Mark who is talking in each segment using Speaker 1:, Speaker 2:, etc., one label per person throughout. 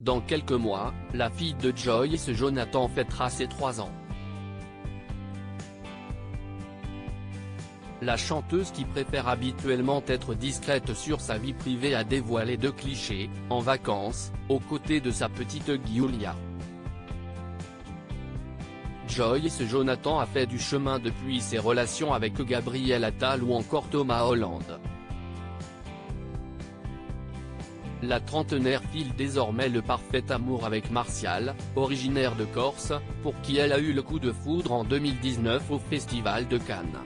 Speaker 1: Dans quelques mois, la fille de Joyce Jonathan fêtera ses 3 ans. La chanteuse qui préfère habituellement être discrète sur sa vie privée a dévoilé 2 clichés, en vacances, aux côtés de sa petite Giulia. Joyce Jonathan a fait du chemin depuis ses relations avec Gabriel Attal ou encore Thomas Hollande. La trentenaire file désormais le parfait amour avec Martial, originaire de Corse, pour qui elle a eu le coup de foudre en 2019 au Festival de Cannes.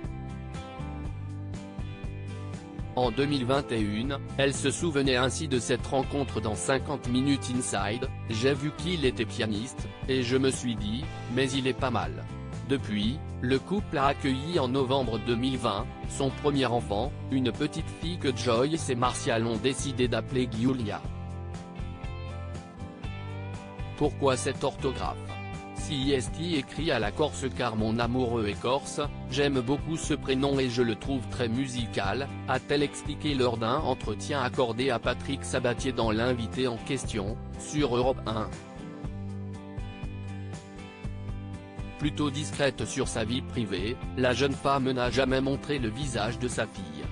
Speaker 1: En 2021, elle se souvenait ainsi de cette rencontre dans 50 Minutes Inside, « J'ai vu qu'il était pianiste, et je me suis dit, mais il est pas mal ». Depuis, le couple a accueilli en novembre 2020, son premier enfant, une petite fille que Joyce et Martial ont décidé d'appeler Giulia. Pourquoi cette orthographe? CIST écrit à la Corse car mon amoureux est corse, j'aime beaucoup ce prénom et je le trouve très musical, a-t-elle expliqué lors d'un entretien accordé à Patrick Sabatier dans l'invité en question, sur Europe 1. Plutôt discrète sur sa vie privée, la jeune femme n'a jamais montré le visage de sa fille.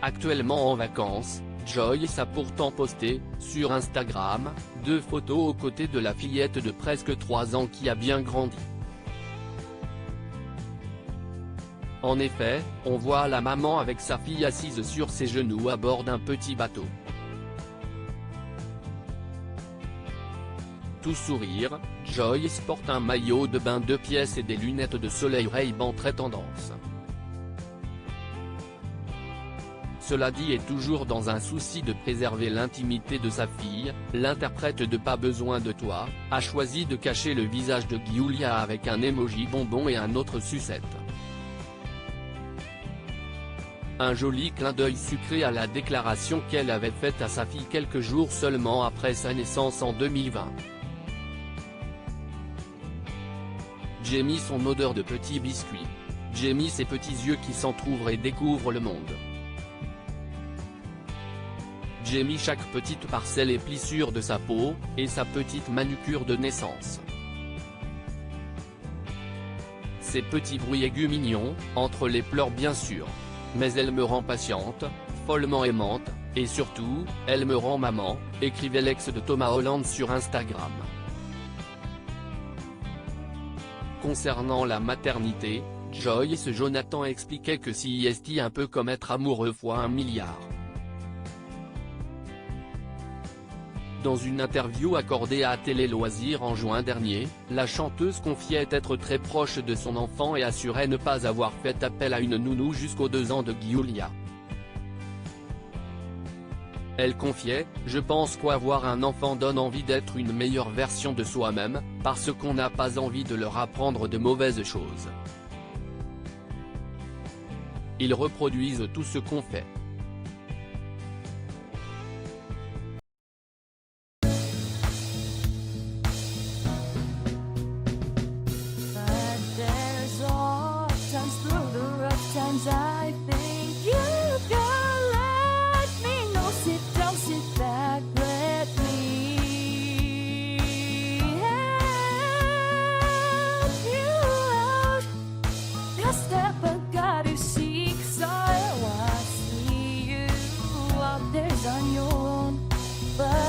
Speaker 1: Actuellement en vacances, Joyce a pourtant posté, sur Instagram, 2 photos aux côtés de la fillette de presque 3 ans qui a bien grandi. En effet, on voit la maman avec sa fille assise sur ses genoux à bord d'un petit bateau. Tout sourire, Joyce porte un maillot de bain 2 pièces et des lunettes de soleil Ray-Ban très tendance. Cela dit et toujours dans un souci de préserver l'intimité de sa fille, l'interprète de Pas besoin de toi, a choisi de cacher le visage de Giulia avec un emoji bonbon et un autre sucette. Un joli clin d'œil sucré à la déclaration qu'elle avait faite à sa fille quelques jours seulement après sa naissance en 2020. Jamie son odeur de petit biscuit. Jamie ses petits yeux qui s'entr'ouvrent et découvrent le monde. Jamie chaque petite parcelle et plissure de sa peau, et sa petite manucure de naissance. Ces petits bruits aigus mignons, entre les pleurs bien sûr. Mais elle me rend patiente, follement aimante, et surtout, elle me rend maman, écrivait l'ex de Thomas Hollande sur Instagram. Concernant la maternité, Joyce Jonathan expliquait que CIST un peu comme être amoureux fois 1 milliard. Dans une interview accordée à Télé Loisirs en juin dernier, la chanteuse confiait être très proche de son enfant et assurait ne pas avoir fait appel à une nounou jusqu'aux 2 ans de Giulia. Elle confiait, je pense qu'avoir un enfant donne envie d'être une meilleure version de soi-même, parce qu'on n'a pas envie de leur apprendre de mauvaises choses. Ils reproduisent tout ce qu'on fait.
Speaker 2: I think you can let me know. Sit down, sit back, let me help you out. Just step back, you seek, so I see you out there on your own, but